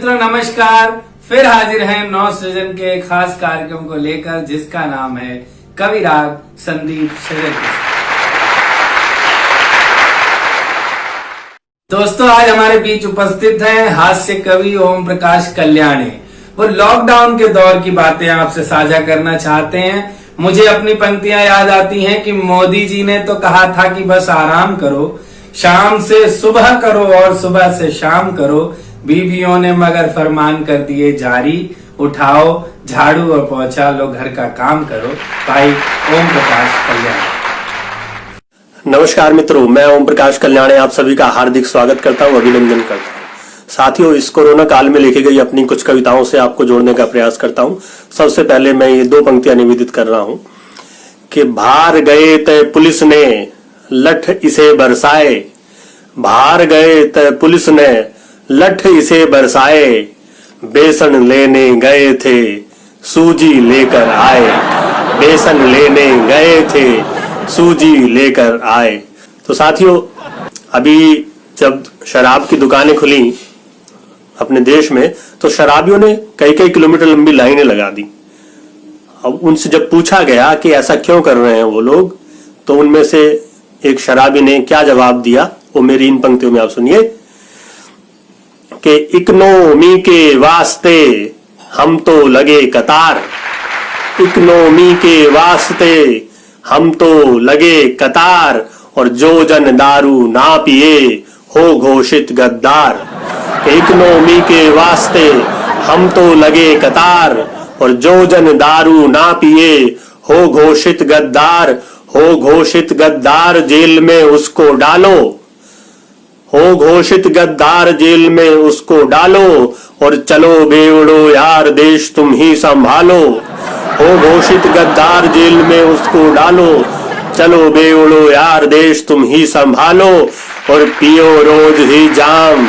मित्रों नमस्कार। फिर हाजिर हैं नौ सृजन के खास कार्यक्रम को लेकर जिसका नाम है कविराग संदीप सृजन। दोस्तों आज हमारे बीच उपस्थित हैं हास्य कवि ओम प्रकाश कल्याणी। वो लॉकडाउन के दौर की बातें आपसे साझा करना चाहते हैं। मुझे अपनी पंक्तियां याद आती हैं कि मोदी जी ने तो कहा था कि बस आराम करो, शाम से सुबह करो और सुबह से शाम करो। बीवियों ने मगर फरमान कर दिए जारी, उठाओ झाड़ू और पहुंचा लो घर का काम करो। भाई ओम प्रकाश कल्याणी। नमस्कार मित्रों, मैं ओम प्रकाश कल्याणी आप सभी का हार्दिक स्वागत करता हूं, अभिनंदन करता हूं। साथियों, इस कोरोना काल में लिखी गई अपनी कुछ कविताओं से आपको जोड़ने का प्रयास करता हूं। सबसे पहले मैं ये दो पंक्तियां निवेदित कर रहा हूं कि भार गए तय पुलिस ने लठ इसे बरसाए, भार गए तय पुलिस ने लठ इसे बरसाए, बेसन लेने गए थे सूजी लेकर आए, बेसन लेने गए थे सूजी लेकर आए। तो साथियों, अभी जब शराब की दुकानें खुली अपने देश में तो शराबियों ने कई कई किलोमीटर लंबी लाइनें लगा दी। अब उनसे जब पूछा गया कि ऐसा क्यों कर रहे हैं वो लोग, तो उनमें से एक शराबी ने क्या जवाब दिया वो मेरी इन पंक्तियों में आप सुनिए कि इकोनॉमी के वास्ते हम तो लगे कतार, इकोनॉमी के वास्ते हम तो लगे कतार, और जो जन दारू ना पिए हो घोषित गद्दार। इकोनॉमी के वास्ते हम तो लगे कतार, और जो जन दारू ना पिए हो घोषित गद्दार, हो घोषित गद्दार जेल में उसको डालो, हो घोषित गद्दार जेल में उसको डालो, और चलो बेवड़ो यार देश तुम ही संभालो, हो घोषित गद्दार जेल में उसको डालो, चलो बेवड़ो यार देश तुम ही संभालो, और पियो रोज ही जाम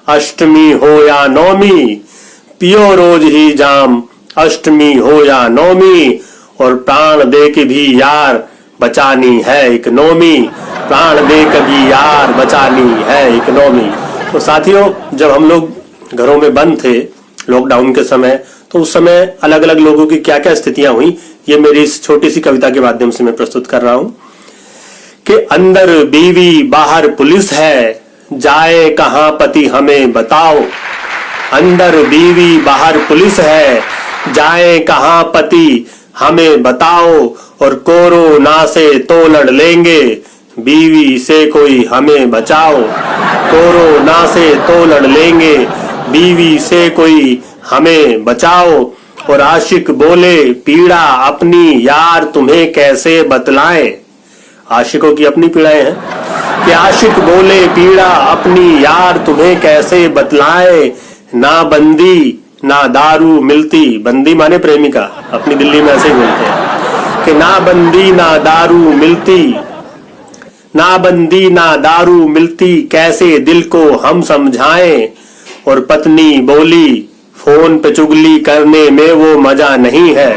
अष्टमी हो या नौमी, पियो रोज ही जाम अष्टमी हो या नौमी, और प्राण दे के भी यार बचानी है इकोनॉमी, प्राण दे कभी यार बचानी है इकोनॉमी। तो साथियों, जब हम लोग घरों में बंद थे लॉकडाउन के समय, तो उस समय अलग अलग लोगों की क्या क्या स्थितियां हुई, ये मेरी इस छोटी सी कविता के माध्यम से मैं प्रस्तुत कर रहा हूं कि अंदर बीवी बाहर पुलिस है, जाए कहां पति हमें बताओ, अंदर बीवी बाहर पुलिस है, जाए कहां पति हमें बताओ, और कोरोना से तो लड़ लेंगे बीवी से कोई हमें बचाओ, कोरोना से तो लड़ लेंगे बीवी से कोई हमें बचाओ, और आशिक बोले पीड़ा अपनी यार तुम्हें कैसे बतलाएं। आशिकों की अपनी पीड़ाएं हैं कि आशिक बोले पीड़ा अपनी यार तुम्हें कैसे बतलाएं, ना बंदी ना दारू मिलती, बंदी माने प्रेमिका, अपनी दिल्ली में ऐसे ही बोलते हैं कि ना बंदी ना दारू मिलती, ना बंदी ना दारू मिलती, कैसे दिल को हम समझाएं, और पत्नी बोली फोन पे चुगली करने में वो मजा नहीं है,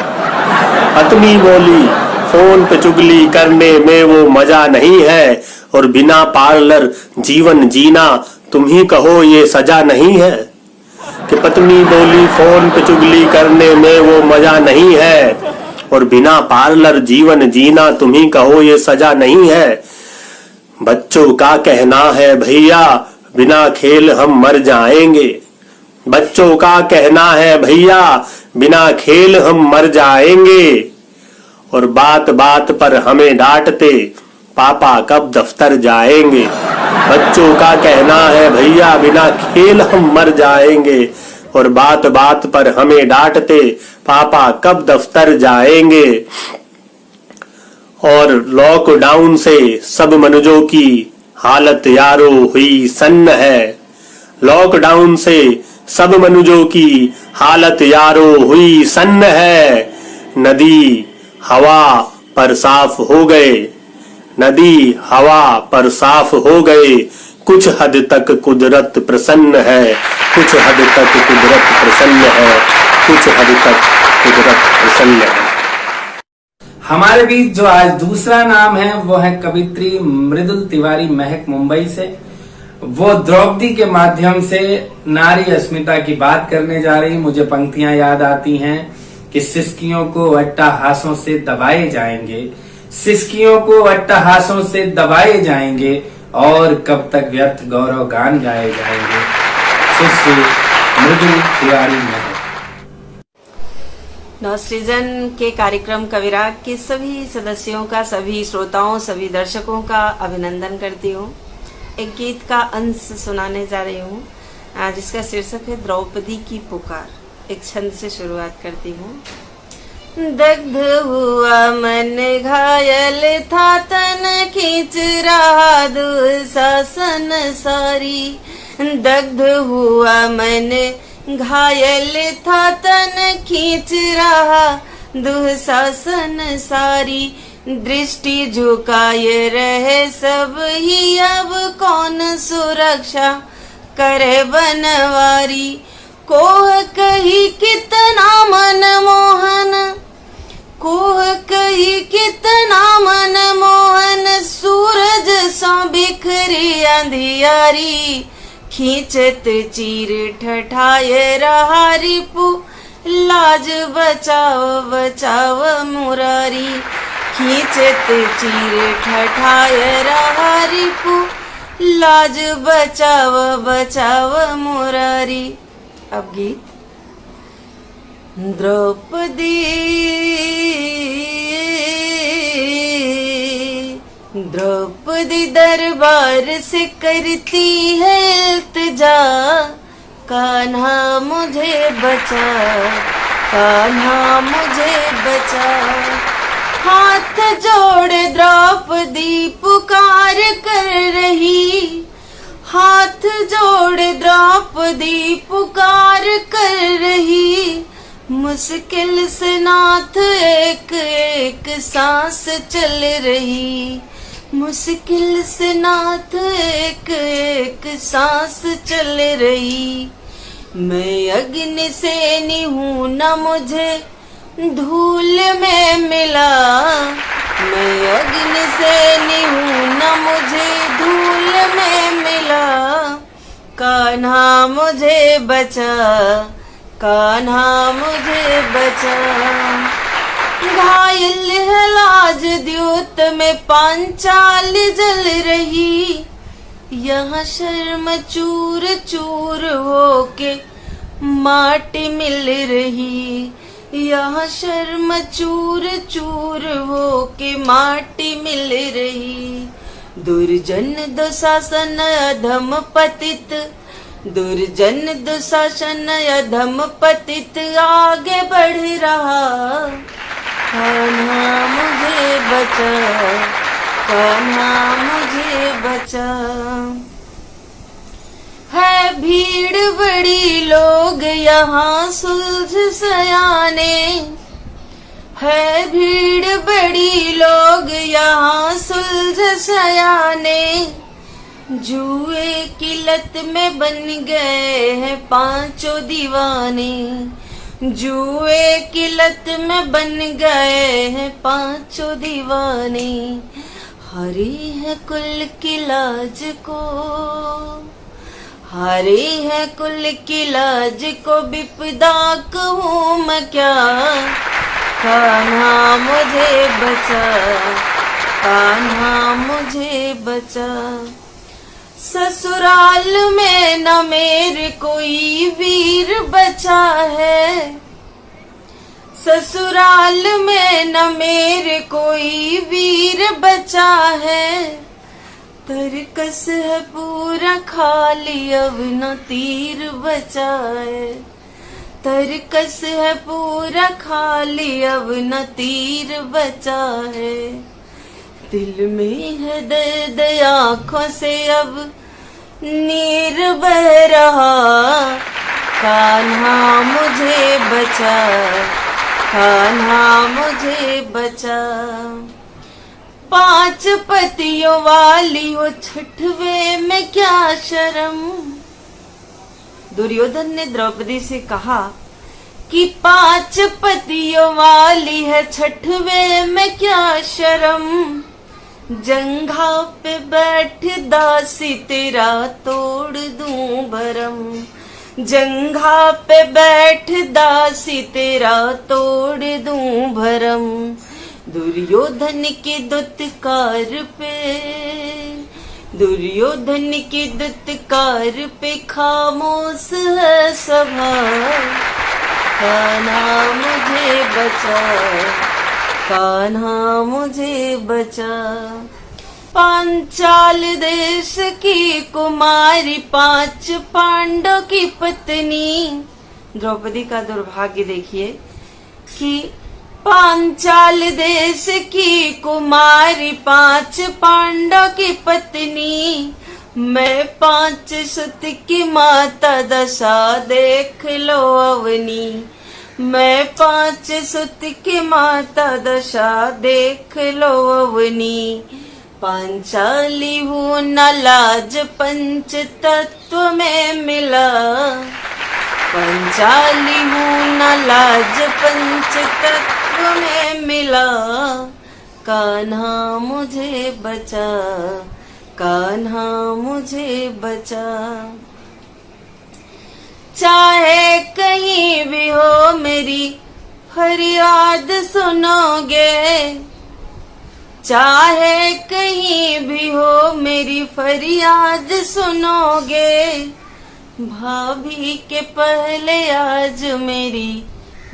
पत्नी बोली फोन पे चुगली करने में वो मजा नहीं है, और बिना पार्लर जीवन जीना तुम ही कहो ये सजा नहीं है, कि पत्नी बोली फोन पे चुगली करने में वो मजा नहीं है, और बिना पार्लर जीवन जीना तुम ही कहो ये सजा नहीं है। बच्चों का कहना है भैया बिना खेल हम मर जाएंगे, बच्चों का कहना है भैया बिना खेल हम मर जाएंगे, और बात बात पर हमें डांटते पापा कब दफ्तर जाएंगे, बच्चों का कहना है भैया बिना खेल हम मर जाएंगे, और बात बात पर हमें डांटते पापा कब दफ्तर जाएंगे। और लॉकडाउन से सब मनुजों की हालत यारो हुई सन्न है, लॉकडाउन से सब मनुजों की हालत यारो हुई सन्न है, नदी हवा पर साफ हो गए, नदी हवा पर साफ हो गए, कुछ हद तक कुदरत प्रसन्न है, कुछ हद तक कुदरत प्रसन्न है, कुछ हद तक कुदरत प्रसन्न है। हमारे बीच जो आज दूसरा नाम है वो है कवित्री मृदुल तिवारी महक मुंबई से। वो द्रौपदी के माध्यम से नारी अस्मिता की बात करने जा रही। मुझे पंक्तियां याद आती हैं कि सिसकियों को अट्टहासों से दबाए जाएंगे, सिसकियों को अट्टहासों से दबाए जाएंगे, और कब तक व्यर्थ गौरव गान गाए जाएंगे। सुश्री मृदुल तिवारी महर। नवसृजन के कार्यक्रम कविराग के सभी सदस्यों का, सभी श्रोताओं, सभी दर्शकों का अभिनंदन करती हूँ। एक गीत का अंश सुनाने जा रही हूँ जिसका शीर्षक है द्रौपदी की पुकार। एक छंद से शुरुआत करती हूँ। दग्ध हुआ मन घायल था तन खींच रहा दुशासन सारी। दग्ध हुआ मन घायल था तन खींच रहा दुशासन सारी। दृष्टि झुकाए रहे सब ही, अब कौन सुरक्षा करे बनवारी। कोह कही कितना मन मोहन, कोह कही कितना मन मोहन, सूरज सो बिखरी अंधियारी। खींचत चीर ठठाए रहा रिपु, लाज बचाओ बचाओ मुरारी। खींचत चीर ठठाए रहा रिपु, लाज बचाओ बचाओ मुरारी। अब गीत। द्रौपदी द्रौपदी दरबार से करती है इल्तिजा, कान्हा मुझे बचा, कान्हा मुझे बचा। हाथ जोड़ द्रौपदी पुकार कर रही, हाथ जोड़ द्रौपदी पुकार कर रही। मुश्किल से नाथ एक एक सांस चल रही, मुश्किल से नाथ एक एक सांस चल रही। मैं अग्नि सेनी हूँ न मुझे धूल में मिला, मैं अग्नि सेनी हूँ न मुझे धूल में मिला। कान्हा मुझे बचा, कान्हा मुझे बचा। घायल है लाज द्योत में पांचाल जल रही, यहाँ शर्म चूर चूर होके माटी मिल रही। यहाँ शर्म चूर चूर होके माटी मिल रही। दुर्जन दुशासन अधम पतित, दुर्जन दुशासन अधम पतित आगे बढ़ रहा। कान्हा मुझे बचा, कान्हा मुझे बचा। है भीड़ बड़ी लोग यहाँ सुलझ सयाने, है भीड़ बड़ी लोग यहाँ सुलझ सयाने। जुए की लत में बन गए हैं पांचों दीवाने, जुए की लत में बन गए हैं पांचों दीवाने। हरी है कुल की लाज को, हरी है कुल की लाज को, विपदा कहूँ मैं क्या। कान्हा मुझे बचा, कान्हा मुझे बचा। ससुराल में न मेरे कोई वीर बचा है, ससुराल में न मेरे कोई वीर बचा है। तरकस है पूरा खाली अब न तीर बचा है, तरकस है पूरा खाली अब न तीर बचा है। दिल में है दर्द आँखों से अब नीर बह रहा। कान्हा मुझे बचा, कान्हा मुझे बचा। पांच पतियों वाली हो छठवे में क्या शर्म। दुर्योधन ने द्रौपदी से कहा कि पांच पतियों वाली है छठवे में क्या शर्म। जंघा पे बैठ दासी तेरा तोड़ दूं भरम, जंघा पे बैठ दासी तेरा तोड़ दूं भरम। दुर्योधन के दुत्कार पे, दुर्योधन के दुत्कार पे खामोश है सभा। कान्हा मुझे बचा, कान्हा मुझे बचा। पांचाल देश की कुमारी, 5 पांडव की पत्नी। द्रौपदी का दुर्भाग्य देखिए कि पांचाल देश की कुमारी, 5 पांडव की पत्नी। मैं 5 सुत की माता, दशा देख लो अवनी। मैं 5 सुत की माता, दशा देख लो अवनी। पांचाली हूँ न लाज पंच तत्व में मिला, पांचाली हूँ न लाज पंच तत्व में मिला। कान्हा मुझे बचा, कान्हा मुझे बचा। चाहे कहीं भी हो मेरी फरियाद सुनोगे, चाहे कहीं भी हो मेरी फरियाद सुनोगे। भाभी के पहले आज मेरी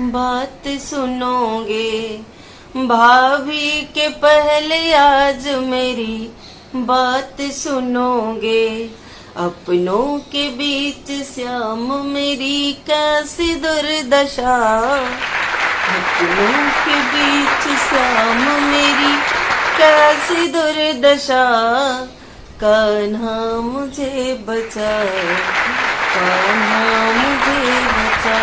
बात सुनोगे, भाभी के पहले आज मेरी बात सुनोगे। अपनों के बीच श्याम मेरी कैसी दुर्दशा, अपनों के बीच श्याम मेरी कैसी दुर्दशा। कान्हा मुझे बचा, कान्हा मुझे बचा।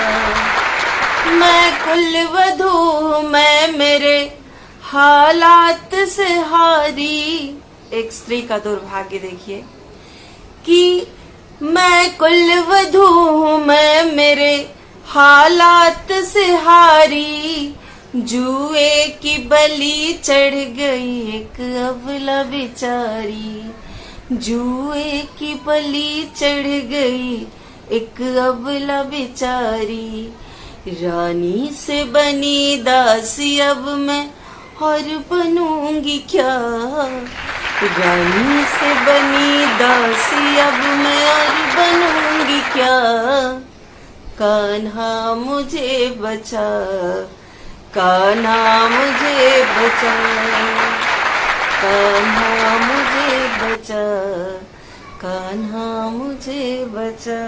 मैं कुलवधू मैं मेरे हालात से हारी। एक स्त्री का दुर्भाग्य देखिए कि मैं कुलवधू हूँ मैं मेरे हालात से हारी। जुए की बलि चढ़ गई एक अबला बेचारी, जुए की बलि चढ़ गई एक अबला बेचारी। रानी से बनी दासी अब मैं और बनूंगी क्या, रानी से बनी दासी अब मैं और बनूंगी क्या। कान्हा मुझे बचा, कान्हा मुझे बचा, कान्हा मुझे बचा, कान्हा मुझे बचा।